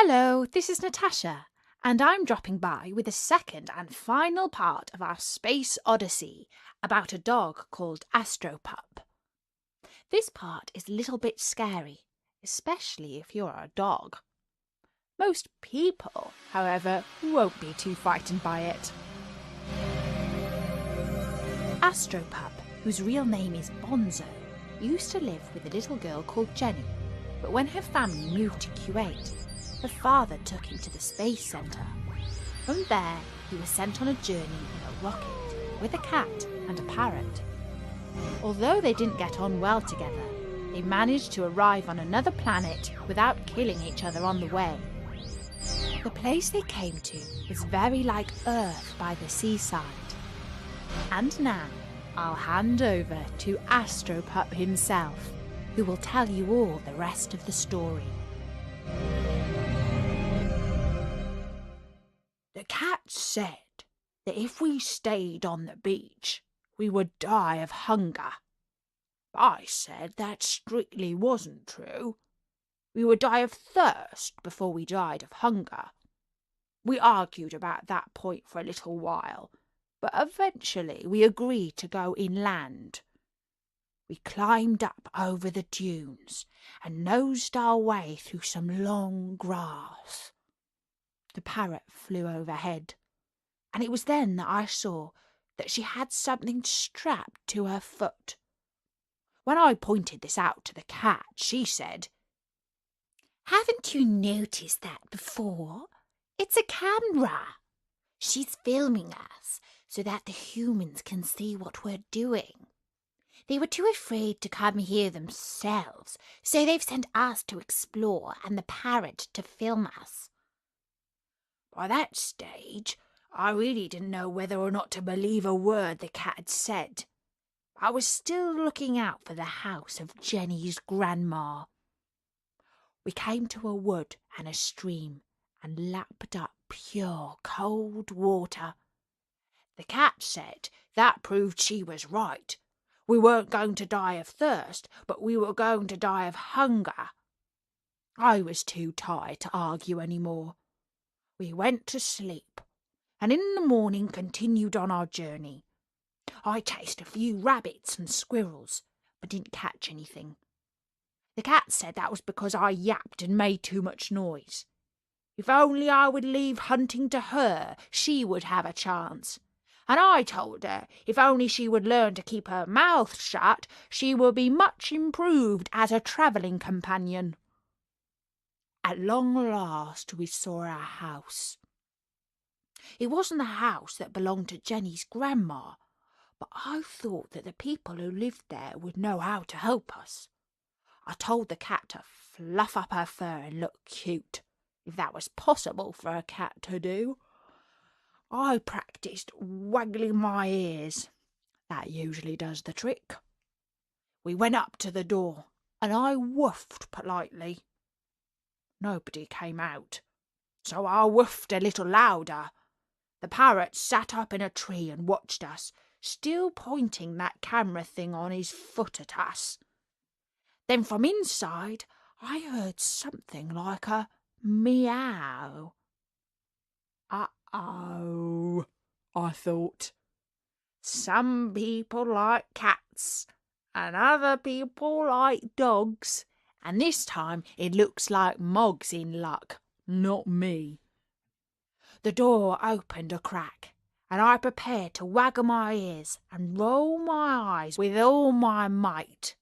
Hello, this is Natasha, and I'm dropping by with the second and final part of our space odyssey about a dog called Astropup. This part is a little bit scary, especially if you're a dog. Most people, however, won't be too frightened by it. Astropup, whose real name is Bonzo, used to live with a little girl called Jenny, but when her family moved to Kuwait, her father took him to the space centre. From there, he was sent on a journey in a rocket with a cat and a parrot. Although they didn't get on well together, they managed to arrive on another planet without killing each other on the way. The place they came to was very like Earth by the seaside. And now, I'll hand over to Astropup himself, who will tell you all the rest of the story. The cat said that if we stayed on the beach, we would die of hunger. I said that strictly wasn't true. We would die of thirst before we died of hunger. We argued about that point for a little while, but eventually we agreed to go inland. We climbed up over the dunes and nosed our way through some long grass. The parrot flew overhead, and it was then that I saw that she had something strapped to her foot. When I pointed this out to the cat, she said, "Haven't you noticed that before? It's a camera. She's filming us so that the humans can see what we're doing. They were too afraid to come here themselves, so they've sent us to explore and the parrot to film us." By that stage, I really didn't know whether or not to believe a word the cat had said. I was still looking out for the house of Jenny's grandma. We came to a wood and a stream and lapped up pure cold water. The cat said that proved she was right. We weren't going to die of thirst, but we were going to die of hunger. I was too tired to argue any more. We went to sleep, and in the morning continued on our journey. I chased a few rabbits and squirrels, but didn't catch anything. The cat said that was because I yapped and made too much noise. If only I would leave hunting to her, she would have a chance. And I told her if only she would learn to keep her mouth shut, she would be much improved as a travelling companion. At long last we saw our house. It wasn't the house that belonged to Jenny's grandma, but I thought that the people who lived there would know how to help us. I told the cat to fluff up her fur and look cute, if that was possible for a cat to do. I practised waggling my ears. That usually does the trick. We went up to the door, and I woofed politely. Nobody came out, so I woofed a little louder. The parrot sat up in a tree and watched us, still pointing that camera thing on his foot at us. Then from inside I heard something like a meow. Uh-oh, I thought. Some people like cats, and other people like dogs, and this time it looks like Mog's in luck, not me. The door opened a crack, and I prepared to waggle my ears and roll my eyes with all my might.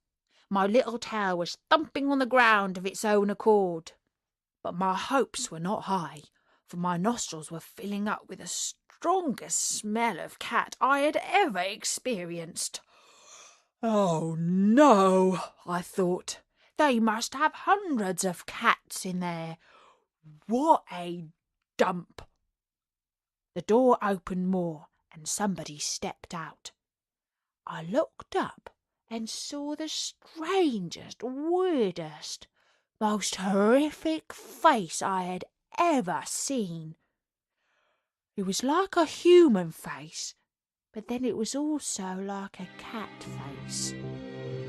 My little tail was thumping on the ground of its own accord. But my hopes were not high, for my nostrils were filling up with the strongest smell of cat I had ever experienced. Oh no, I thought. They must have hundreds of cats in there. What a dump! The door opened more, and somebody stepped out. I looked up and saw the strangest, weirdest, most horrific face I had ever seen. It was like a human face, but then it was also like a cat face.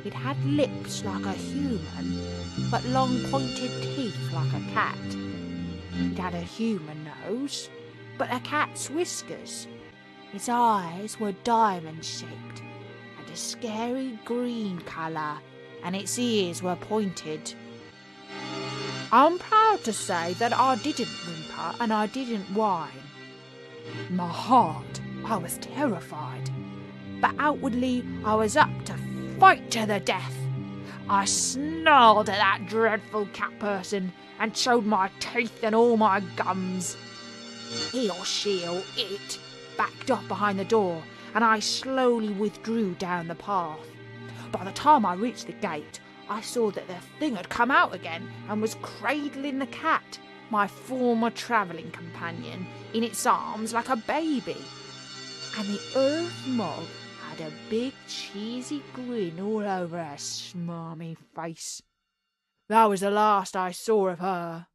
It had lips like a human, but long pointed teeth like a cat. It had a human nose, but a cat's whiskers. Its eyes were diamond-shaped, and a scary green colour, and its ears were pointed. I'm proud to say that I didn't whimper and I didn't whine. In my heart, I was terrified, but outwardly I was up to fight to the death. I snarled at that dreadful cat person and showed my teeth and all my gums. He or she or it backed off behind the door, and I slowly withdrew down the path. By the time I reached the gate, I saw that the thing had come out again and was cradling the cat, my former travelling companion, in its arms like a baby. And the earth mog had a big cheesy grin all over her smarmy face. That was the last I saw of her.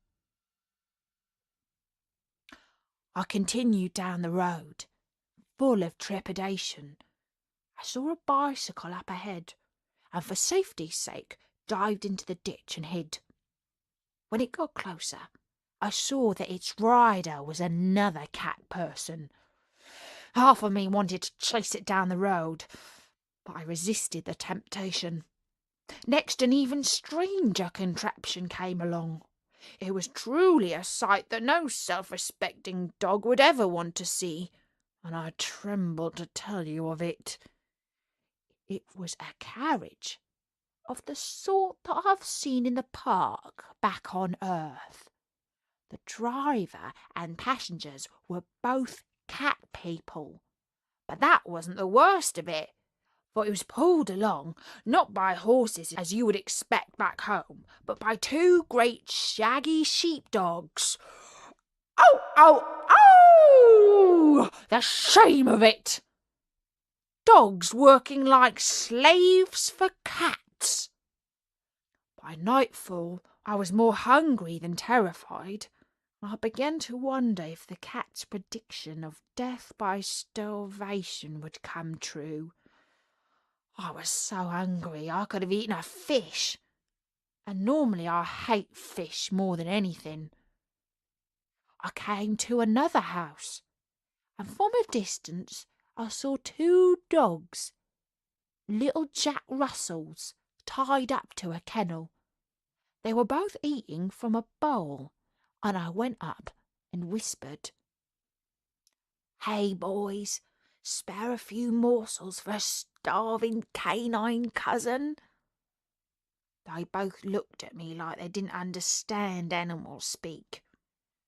I continued down the road, full of trepidation. I saw a bicycle up ahead, and for safety's sake dived into the ditch and hid. When it got closer, I saw that its rider was another cat person. Half of me wanted to chase it down the road, but I resisted the temptation. Next, an even stranger contraption came along. It was truly a sight that no self-respecting dog would ever want to see, and I trembled to tell you of it. It was a carriage of the sort that I've seen in the park back on Earth. The driver and passengers were both cat people. But that wasn't the worst of it, for it was pulled along, not by horses as you would expect back home, but by two great shaggy sheepdogs. Oh, oh, oh! The shame of it! Dogs working like slaves for cats. By nightfall, I was more hungry than terrified. I began to wonder if the cat's prediction of death by starvation would come true. I was so hungry I could have eaten a fish, and normally I hate fish more than anything. I came to another house, and from a distance I saw two dogs, little Jack Russells, tied up to a kennel. They were both eating from a bowl, and I went up and whispered, "Hey, boys, spare a few morsels for a starving canine cousin." They both looked at me like they didn't understand animal speak,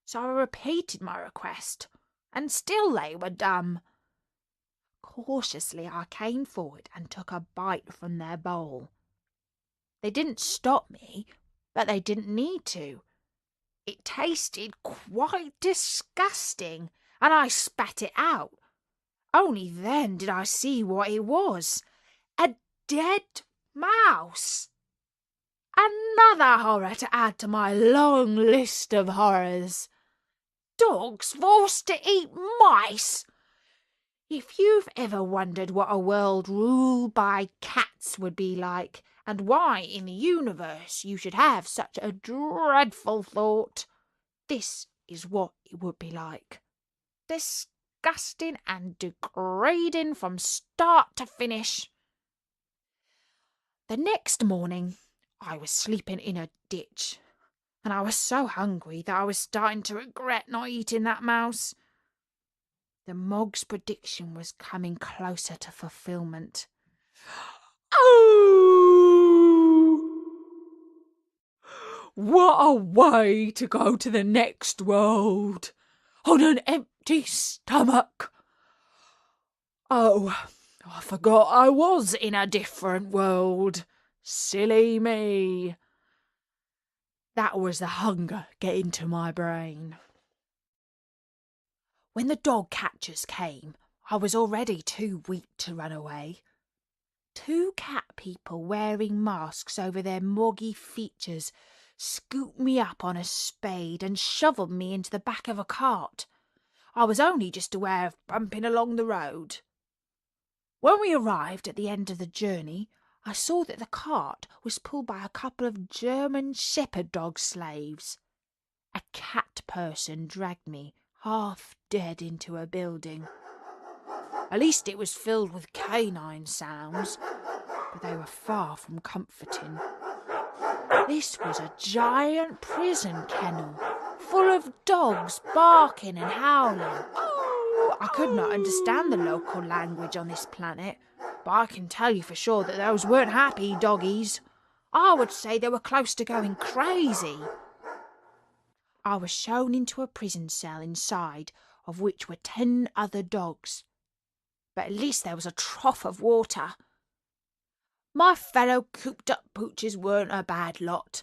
so I repeated my request, and still they were dumb. Cautiously I came forward and took a bite from their bowl. They didn't stop me, but they didn't need to. It tasted quite disgusting, and I spat it out. Only then did I see what it was. A dead mouse. Another horror to add to my long list of horrors. Dogs forced to eat mice. If you've ever wondered what a world ruled by cats would be like, and why in the universe you should have such a dreadful thought, this is what it would be like. Disgusting and degrading from start to finish. The next morning, I was sleeping in a ditch, and I was so hungry that I was starting to regret not eating that mouse. The mog's prediction was coming closer to fulfillment. Oh! What a way to go to the next world, on an empty stomach. Oh, I forgot I was in a different world. Silly me. That was the hunger getting to my brain. When the dog catchers came, I was already too weak to run away. Two cat people wearing masks over their moggy features scooped me up on a spade and shoveled me into the back of a cart. I was only just aware of bumping along the road. When we arrived at the end of the journey, I saw that the cart was pulled by a couple of German shepherd dog slaves. A cat person dragged me half dead into a building. At least it was filled with canine sounds, but they were far from comforting. This was a giant prison kennel, full of dogs barking and howling. I could not understand the local language on this planet, but I can tell you for sure that those weren't happy doggies. I would say they were close to going crazy. I was shown into a prison cell inside, of which were 10 other dogs. But at least there was a trough of water. My fellow cooped-up pooches weren't a bad lot.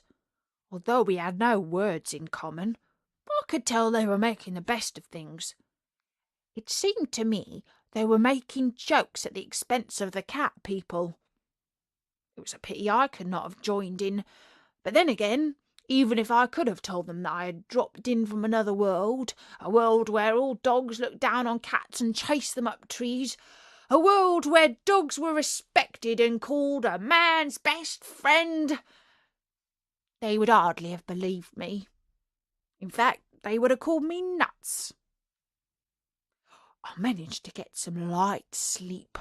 Although we had no words in common, I could tell they were making the best of things. It seemed to me they were making jokes at the expense of the cat people. It was a pity I could not have joined in, but then again, even if I could have told them that I had dropped in from another world, a world where all dogs looked down on cats and chased them up trees, a world where dogs were respected and called a man's best friend, they would hardly have believed me. In fact, they would have called me nuts. I managed to get some light sleep,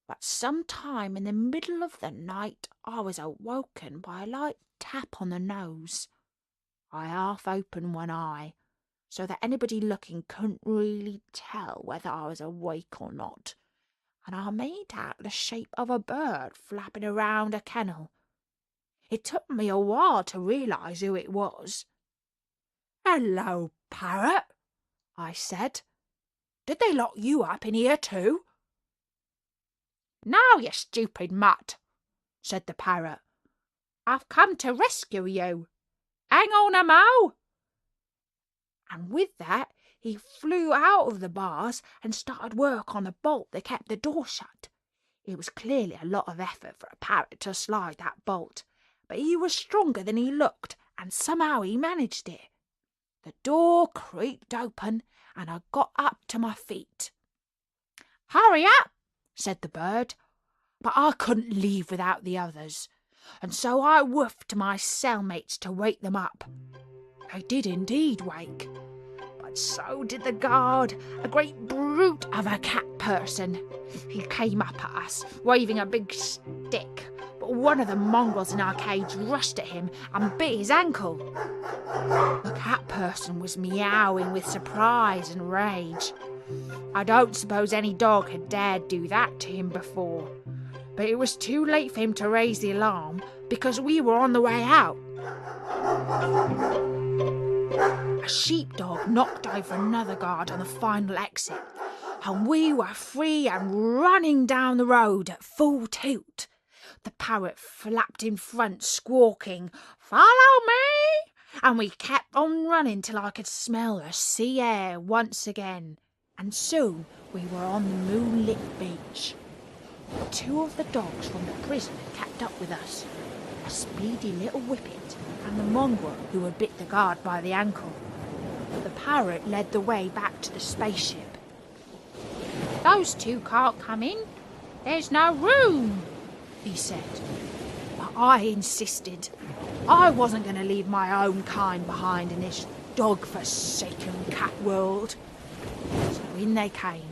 but sometime in the middle of the night I was awoken by a light tap on the nose. I half opened one eye, so that anybody looking couldn't really tell whether I was awake or not, and I made out the shape of a bird flapping around a kennel. It took me a while to realise who it was. "Hello, parrot," I said. "Did they lock you up in here too?" "No, you stupid mutt," said the parrot. "I've come to rescue you. Hang on a mo." And with that, he flew out of the bars and started work on the bolt that kept the door shut. It was clearly a lot of effort for a parrot to slide that bolt, but he was stronger than he looked, and somehow he managed it. The door creaked open, and I got up to my feet. "Hurry up," said the bird, but I couldn't leave without the others, and so I woofed to my cellmates to wake them up. They did indeed wake, but so did the guard, a great brute of a cat person. He came up at us, waving a big stick, but one of the mongrels in our cage rushed at him and bit his ankle. The cat person was meowing with surprise and rage. I don't suppose any dog had dared do that to him before, but it was too late for him to raise the alarm because we were on the way out. A sheepdog knocked over another guard on the final exit, and we were free and running down the road at full tilt. The parrot flapped in front, squawking, "Follow me!" and we kept on running till I could smell the sea air once again, and soon we were on the moonlit beach. 2 of the dogs from the prison had kept up with us, a speedy little whippet and the mongrel who had bit the guard by the ankle. The parrot led the way back to the spaceship. "Those 2 can't come in. There's no room," he said. But I insisted. I wasn't going to leave my own kind behind in this dog-forsaken cat world. So in they came,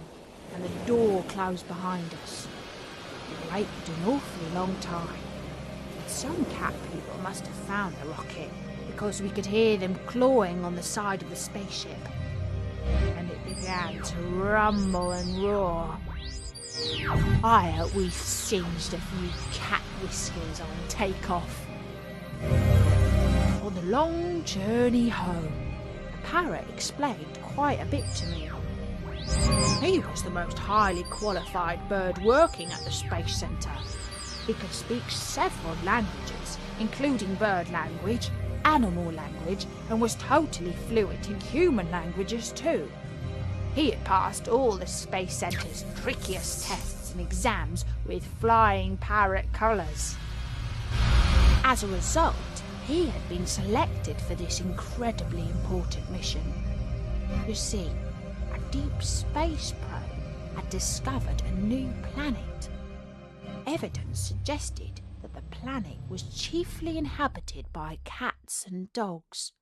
and the door closed behind us. We waited an awfully long time. Some cat people must have found the rocket, because we could hear them clawing on the side of the spaceship. And it began to rumble and roar. I hope we singed a few cat whiskers on takeoff. On the long journey home, the parrot explained quite a bit to me. He was the most highly qualified bird working at the Space Centre. He could speak several languages, including bird language, animal language, and was totally fluent in human languages too. He had passed all the Space Centre's trickiest tests and exams with flying parrot colours. As a result, he had been selected for this incredibly important mission. You see, a deep space probe had discovered a new planet. Evidence suggested that the planet was chiefly inhabited by cats and dogs.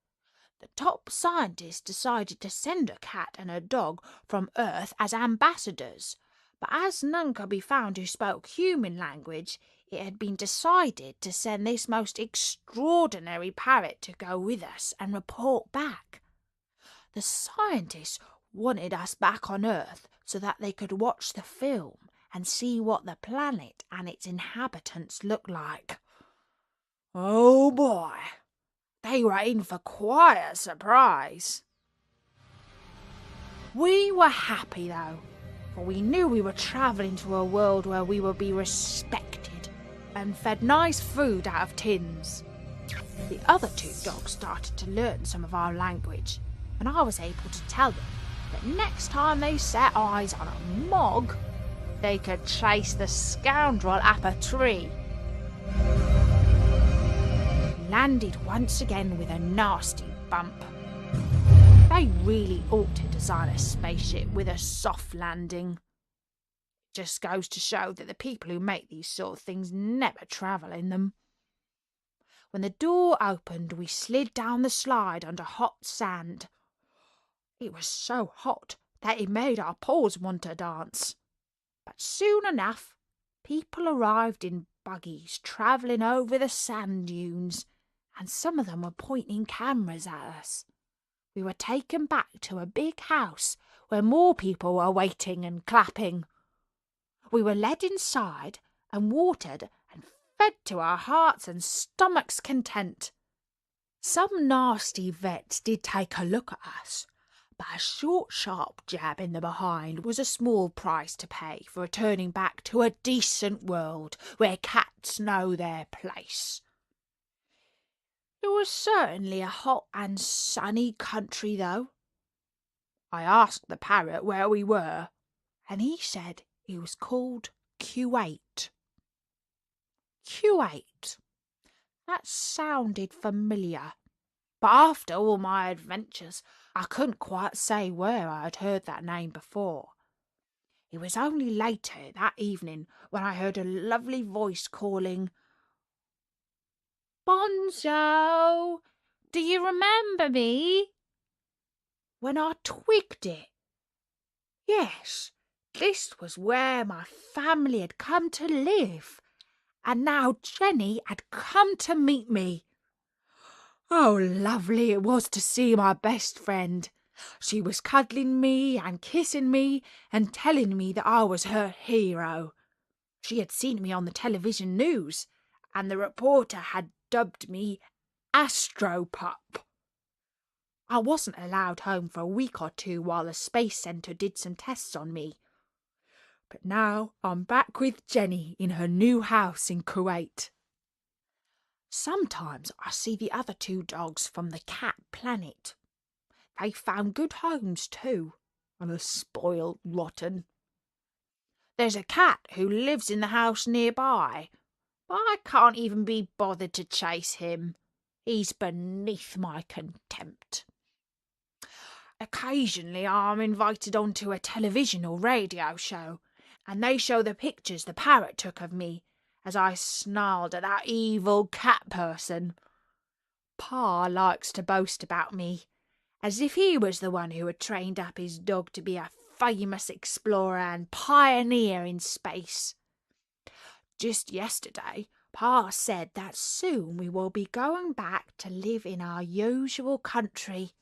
The top scientists decided to send a cat and a dog from Earth as ambassadors, but as none could be found who spoke human language, it had been decided to send this most extraordinary parrot to go with us and report back. The scientists wanted us back on Earth so that they could watch the film and see what the planet and its inhabitants look like. Oh boy, they were in for quite a surprise. We were happy though, for we knew we were travelling to a world where we would be respected and fed nice food out of tins. The other two dogs started to learn some of our language, and I was able to tell them that next time they set eyes on a mog, they could chase the scoundrel up a tree. Landed once again with a nasty bump. They really ought to design a spaceship with a soft landing. It just goes to show that the people who make these sort of things never travel in them. When the door opened, we slid down the slide under hot sand. It was so hot that it made our paws want to dance. But soon enough, people arrived in buggies travelling over the sand dunes, and some of them were pointing cameras at us. We were taken back to a big house where more people were waiting and clapping. We were led inside and watered and fed to our hearts' and stomachs' content. Some nasty vets did take a look at us, but a short, sharp jab in the behind was a small price to pay for returning back to a decent world where cats know their place. It was certainly a hot and sunny country, though. I asked the parrot where we were, and he said it was called Kuwait. Kuwait. That sounded familiar, but after all my adventures, I couldn't quite say where I had heard that name before. It was only later that evening when I heard a lovely voice calling, "Bonzo, do you remember me?" When I twigged it. Yes, this was where my family had come to live, and now Jenny had come to meet me. Oh, lovely it was to see my best friend. She was cuddling me and kissing me and telling me that I was her hero. She had seen me on the television news, and the reporter had dubbed me Astropup. I wasn't allowed home for a week or two while the Space Centre did some tests on me. But now I'm back with Jenny in her new house in Kuwait. Sometimes I see the other two dogs from the cat planet. They found good homes too, and are spoiled rotten. There's a cat who lives in the house nearby, but I can't even be bothered to chase him. He's beneath my contempt. Occasionally I'm invited onto a television or radio show, and they show the pictures the parrot took of me as I snarled at that evil cat person. Pa likes to boast about me, as if he was the one who had trained up his dog to be a famous explorer and pioneer in space. Just yesterday, Pa said that soon we will be going back to live in our usual country.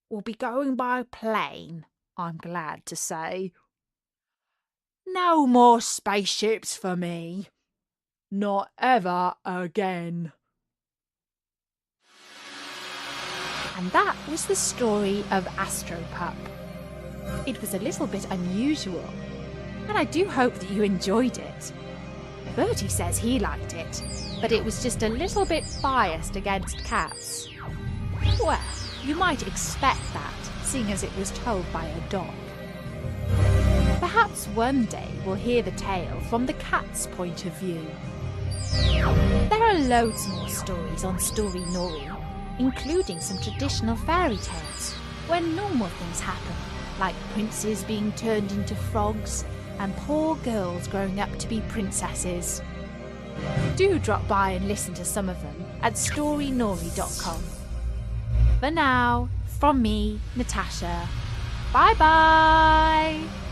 We'll be going by plane, I'm glad to say. No more spaceships for me. Not ever again. And that was the story of Astropup. It was a little bit unusual, and I do hope that you enjoyed it. Bertie says he liked it, but it was just a little bit biased against cats. Well, you might expect that, seeing as it was told by a dog. Perhaps one day we'll hear the tale from the cat's point of view. There are loads more stories on Story Nori, including some traditional fairy tales, where normal things happen, like princes being turned into frogs and poor girls growing up to be princesses. Do drop by and listen to some of them at storynori.com. for now, from me, Natasha. Bye-bye!